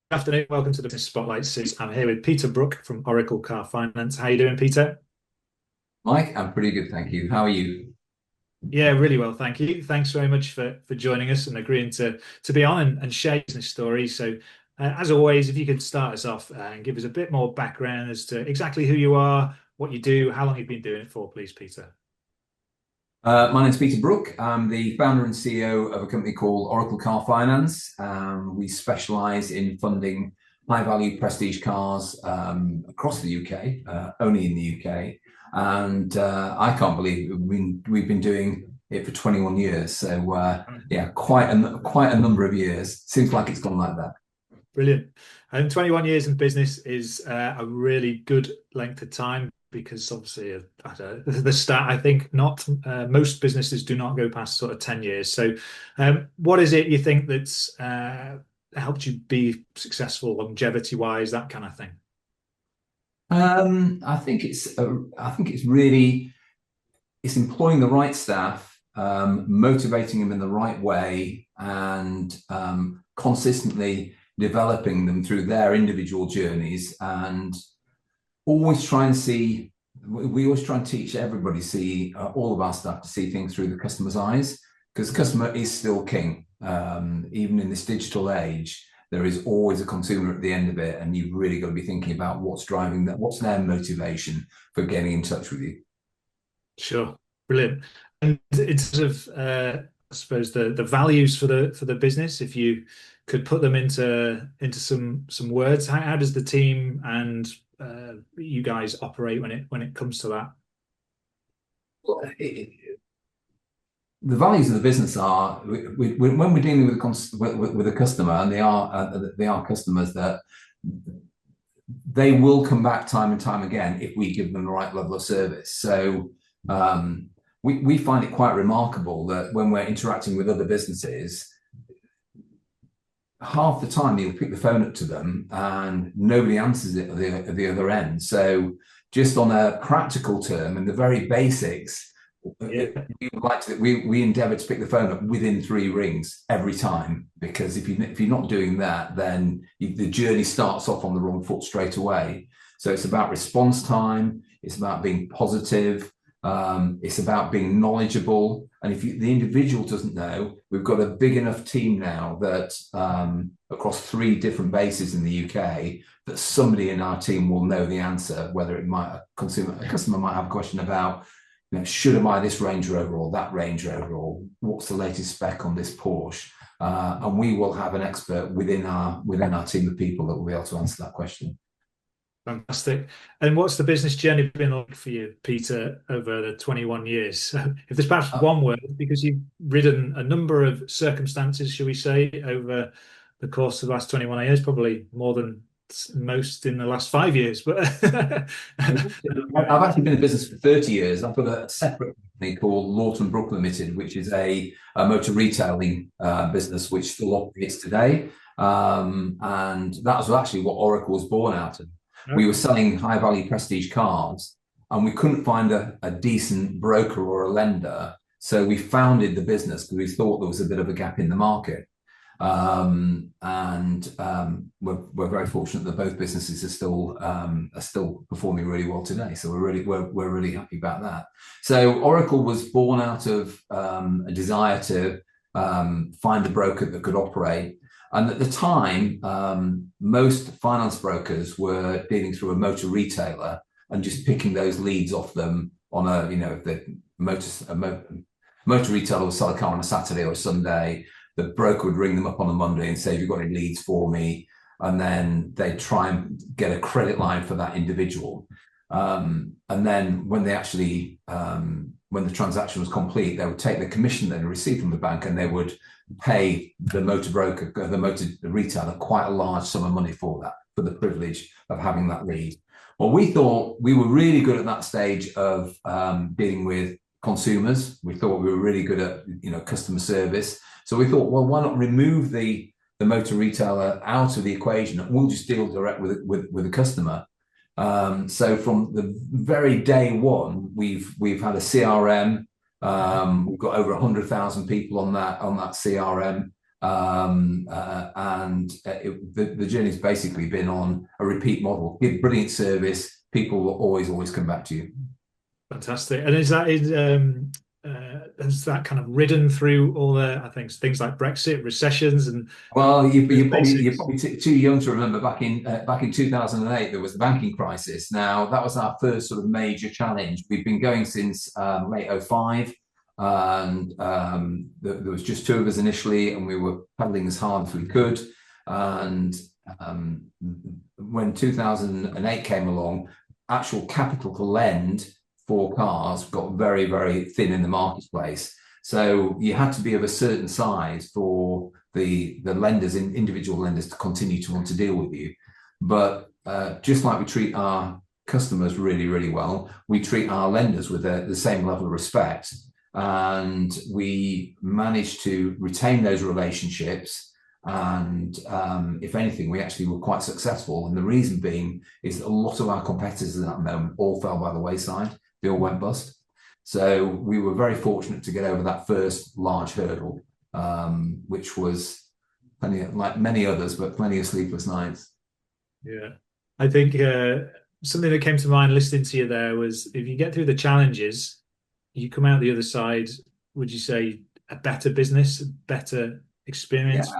Afternoon. Welcome to the Business Spotlight series. I'm here with Peter Brook from Oracle Car Finance. How you doing, Peter? Mike, I'm pretty good, thank you. How are you? Yeah, really well, thank you. Thanks very much for joining us and agreeing to be on and share your business story. So, as always, if you could start us off and give us a bit more background as to exactly who you are, what you do, how long you've been doing it for, please, Peter. My name's Peter Brook. I'm the founder and CEO of a company called Oracle Car Finance. We specialize in funding high value prestige cars across the UK, only in the UK. And I can't believe we've been doing it for 21 years. So, yeah, quite a number of years. Seems like it's gone like that. Brilliant. And 21 years in business is a really good length of time because obviously at the start, I think not most businesses do not go past sort of 10 years. So what is it you think that's helped you be successful longevity wise, that kind of thing? I think it's really it's employing the right staff, motivating them in the right way, and consistently developing them through their individual journeys. And always try and see, we always try and teach everybody, see all of our staff to see things through the customer's eyes, because the customer is still king. Even in this digital age, there is always a consumer at the end of it, and you've really got to be thinking about what's driving that, what's their motivation for getting in touch with you. Sure. Brilliant. And in terms of I suppose the values for the business, if you could put them into some words, how does the team and you guys operate when it comes to that? The values of the business are when we're dealing with a customer, and they are customers that they will come back time and time again if we give them the right level of service. So we find it quite remarkable that when we're interacting with other businesses, half the time you'll pick the phone up to them and nobody answers it at the other end. So just on a practical term and the very basics, Yeah, we endeavour to pick the phone up within 3 rings every time, because if you're not doing that, then the journey starts off on the wrong foot straight away. So it's about response time. It's about being positive. It's about being knowledgeable. And if the individual doesn't know, we've got a big enough team now that across 3 different bases in the UK, that somebody in our team will know the answer. Whether a customer might have a question about, should I buy this Range Rover or that Range Rover, or what's the latest spec on this Porsche? And we will have an expert within our team of people that will be able to answer that question. fantastic. And what's the business journey been like for you, Peter, over the 21 years? So if there's perhaps one word, because you've ridden a number of circumstances, shall we say, over the course of the last 21 years, probably more than most in the last 5 years, but I've actually been in business for 30 years. I've got a separate company called Lawton Brook Limited, which is a motor retailing business which still operates today. And that was actually what Oracle was born out of. We were selling high value prestige cars, and we couldn't find a decent broker or a lender. So we founded the business because we thought there was a bit of a gap in the market. We're very fortunate that both businesses are still performing really well today. So we're really happy about that. So Oracle was born out of a desire to find a broker that could operate. And at the time, most finance brokers were dealing through a motor retailer and just picking those leads off them on if the motor retailer would sell a car on a Saturday or a Sunday. The broker would ring them up on a Monday and say, "Have you got any leads for me?" And then they'd try and get a credit line for that individual. And then when the transaction was complete, they would take the commission they'd received from the bank and they would pay the motor retailer quite a large sum of money for the privilege of having that lead. Well, we thought we were really good at that stage of dealing with consumers. We thought we were really good at customer service. So we thought, well, why not remove the motor retailer out of the equation? We'll just deal direct with the customer. So from the very day one, we've had a CRM. We've got over 100,000 people on that CRM. The journey's basically been on a repeat model. Give brilliant service, people will always come back to you. Fantastic. And has that kind of ridden through all the, I think, things like Brexit, recessions, and Well, those you're basics? probably too young to remember back in 2008 there was the banking crisis. Now that was our first sort of major challenge. We've been going since late '05, and there was just two of us initially, and we were paddling as hard as we could. And um, when 2008 came along, actual capital to lend for cars got very thin in the marketplace. So you had to be of a certain size for the lenders, individual lenders, to continue to want to deal with you. But just like we treat our customers really well, we treat our lenders with the same level of respect, and we managed to retain those relationships. And if anything, we actually were quite successful. And the reason being is that a lot of our competitors at that moment all fell by the wayside. They all went bust. So we were very fortunate to get over that first large hurdle, which was plenty of, like many others, but plenty of sleepless nights. Yeah. I think something that came to mind listening to you there was if you get through the challenges, you come out the other side, would you say a better business, a better Yeah, experience?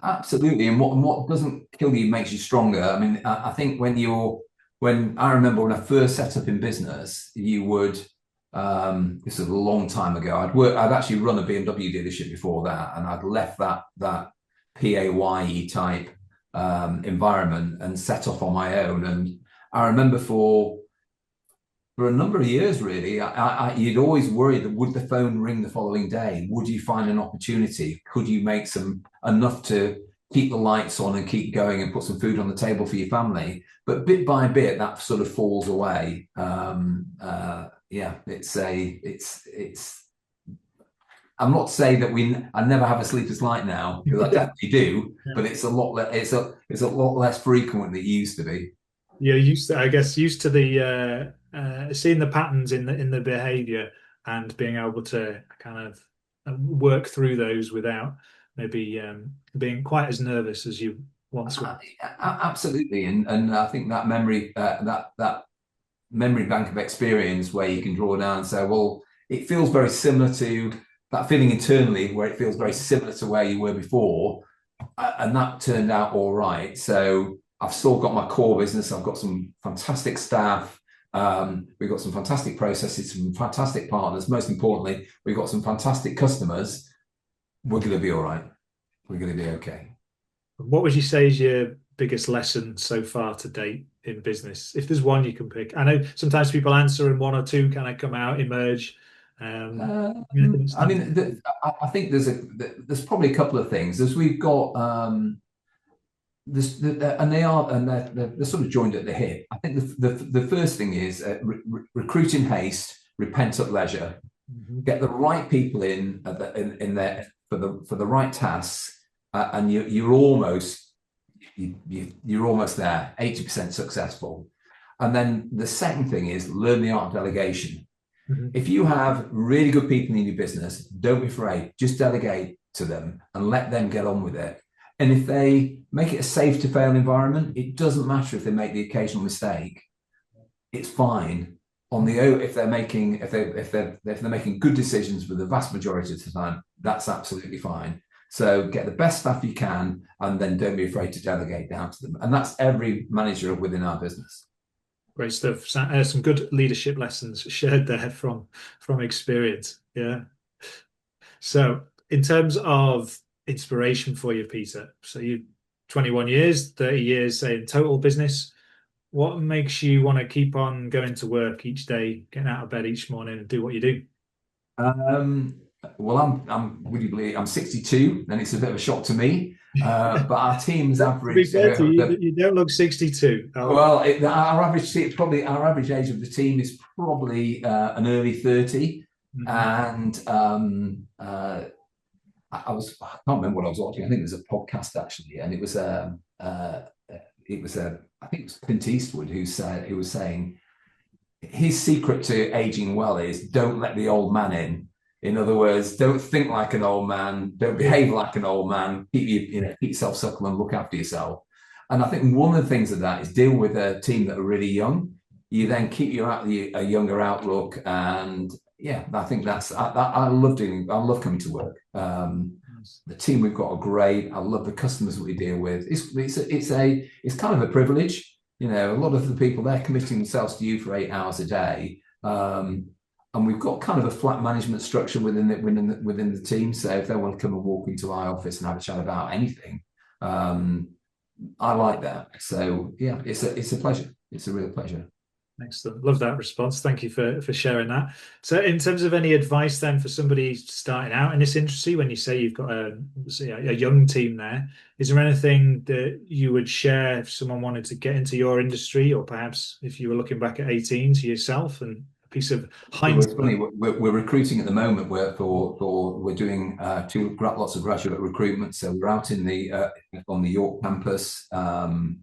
absolutely. And what doesn't kill you makes you stronger. I mean, I think when I remember when I first set up in business, you would, this is a long time ago. I'd actually run a BMW dealership before that, and I'd left that PAYE type environment and set off on my own. And I remember for a number of years, really, you'd always worry that would the phone ring the following day? Would you find an opportunity? Could you make enough to keep the lights on and keep going and put some food on the table for your family? But bit by bit, that sort of falls away. Yeah, it's. I'm not saying that I never have a sleepless night now, because I definitely do, Yeah. but it's a lot less frequent than it used to be. You're used to, I guess, used to the seeing the patterns in the behavior and being able to kind of work through those without maybe being quite as nervous as you once were. Absolutely, and I think that that memory bank of experience where you can draw down and say, well, it feels very similar to that feeling internally, where it feels very similar to where you were before, and that turned out all right. So I've still got my core business. I've got some fantastic staff. We've got some fantastic processes, some fantastic partners. Most importantly, we've got some fantastic customers. We're going to be all right. We're going to be okay. What would you say is your biggest lesson so far to date in business? If there's one you can pick. I know sometimes people answer and one or two kind of come out, emerge. Anything that I stands mean, I think there's probably a couple of things. There's we've got this, and they're sort of joined at the hip. I think the first thing is recruit in haste, repent at leisure. Mhm. Get the right people in there for the right tasks, and you're almost you're almost there, 80% successful. And then the second thing is learn the art of delegation. Mhm. If you have really good people in your business, don't be afraid. Just delegate to them and let them get on with it. And if they make it a safe to fail environment, it doesn't matter if they make the occasional mistake. It's fine. If they're making good decisions for the vast majority of the time, that's absolutely fine. So get the best staff you can, and then don't be afraid to delegate down to them. And that's every manager within our business. Great stuff. Some good leadership lessons shared there from experience. Yeah. So, in terms of inspiration for you, Peter, so you 21 years, 30 years, say in total business. What makes you want to keep on going to work each day, getting out of bed each morning and do what you do? Um, well, would you believe I'm 62, and it's a bit of a shock to me. But our team's To be average, fair to you, you don't look 62. well, our average age of the team is probably an early 30, Mhm. and I can't remember what I was watching. I think it was a podcast actually, and I think it was Clint Eastwood who was saying his secret to aging well is don't let the old man in. In other words, don't think like an old man, don't behave like an old man, keep yourself supple and look after yourself. And I think one of the things of that is deal with a team that are really young. You then keep a younger outlook, and yeah, I think I love I love coming to work. The team we've got are great. I love the customers that we deal with. It's kind of a privilege. You know, a lot of the people, they're committing themselves to you for 8 hours a day. And we've got kind of a flat management structure within the team. So if they want to come and walk into our office and have a chat about anything, I like that. So yeah, it's a pleasure. It's a real pleasure. Excellent. Love that response. Thank you for sharing that. So, in terms of any advice then for somebody starting out in this industry, when you say you've got a young team there, is there anything that you would share if someone wanted to get into your industry, or perhaps if you were looking back at 18 to yourself and a piece of It's hindsight? funny. We're recruiting at the moment. We're doing lots of graduate recruitment. So we're out in the on the York campus, and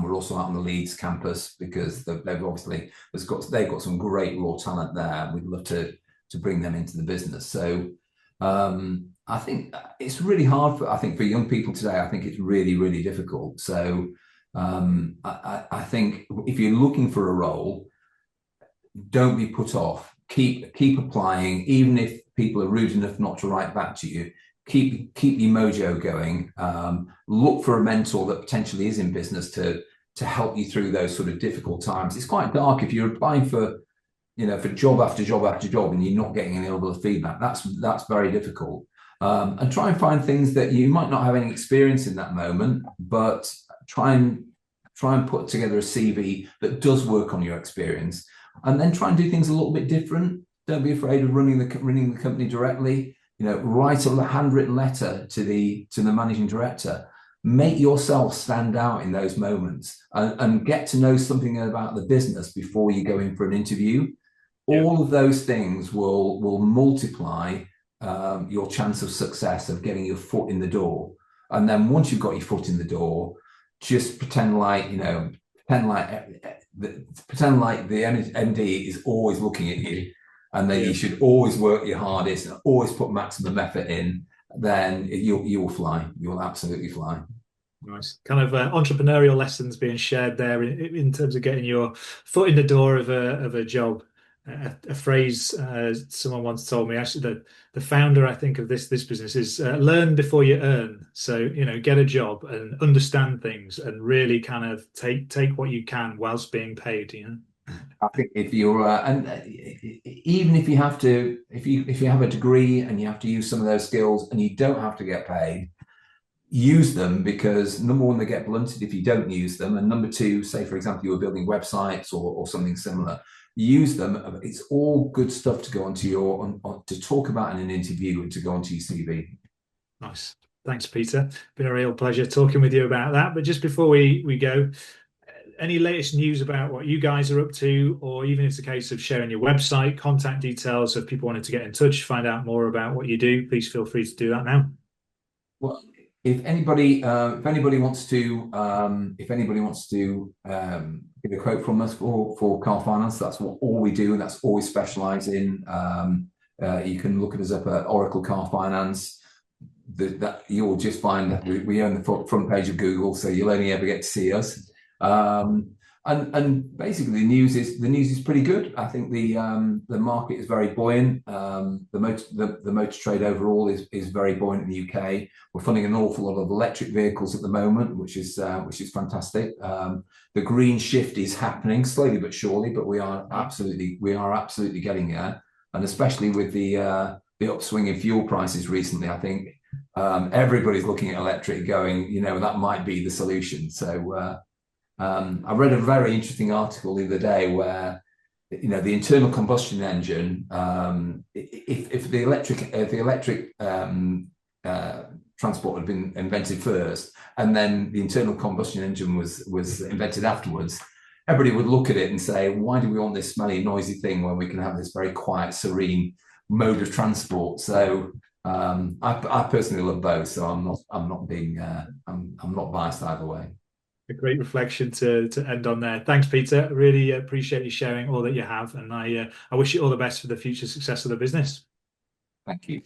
we're also out on the Leeds campus because they've obviously they've got some great raw talent there. We'd love to bring them into the business. So I think it's really hard I think for young people today. I think it's really difficult. So I think if you're looking for a role, don't be put off. Keep applying, even if people are rude enough not to write back to you. Keep your mojo going. Look for a mentor that potentially is in business to help you through those sort of difficult times. It's quite dark if you're applying for for job after job after job and you're not getting any other feedback. That's very difficult. And try and find things that you might not have any experience in that moment, but try and put together a CV that does work on your experience. And then try and do things a little bit different. Don't be afraid of running the company directly. Write a handwritten letter to the managing director. Make yourself stand out in those moments, and get to know something about the business before you go in for an interview. Yeah. All of those things will multiply your chance of success of getting your foot in the door. And then once you've got your foot in the door, just pretend like the MD is always looking at you, and that you should always work your hardest and always put maximum effort in. Then you will fly. You will absolutely fly. Nice. Kind of entrepreneurial lessons being shared there in terms of getting your foot in the door of a job. A phrase someone once told me, actually, the founder, I think, of this business is learn before you earn. So, get a job and understand things and really kind of take what you can whilst being paid. I think if you're even if you have to, if you have a degree and you have to use some of those skills and you don't have to get paid, use them, because number one, they get blunted if you don't use them, and number two, say for example you were building websites or something similar, use them. It's all good stuff to go onto to talk about in an interview and to go onto your CV. Nice. Thanks, Peter. Been a real pleasure talking with you about that. But just before we go, any latest news about what you guys are up to, or even if it's a case of sharing your website, contact details, so if people wanted to get in touch, find out more about what you do, please feel free to do that now. Well, if anybody wants to get a quote from us for car finance, that's all we do, and that's all we specialize in. You can look at us up at Oracle Car Finance. That you'll just find that we own the front page of Google, so you'll only ever get to see us. And basically the news is pretty good. I think the market is very buoyant. The motor trade overall is very buoyant in the UK. We're funding an awful lot of electric vehicles at the moment, which is fantastic. The green shift is happening slowly but surely, but we are absolutely getting there. And especially with the upswing in fuel prices recently, I think everybody's looking at electric, going, that might be the solution. So I read a very interesting article the other day where, the internal combustion engine, if the electric transport had been invented first, and then the internal combustion engine was invented afterwards, everybody would look at it and say, why do we want this smelly, noisy thing when we can have this very quiet, serene mode of transport? So I personally love both, so I'm not biased either way. A great reflection to end on there. Thanks, Peter. Really appreciate you sharing all that you have, and I wish you all the best for the future success of the business. Thank you.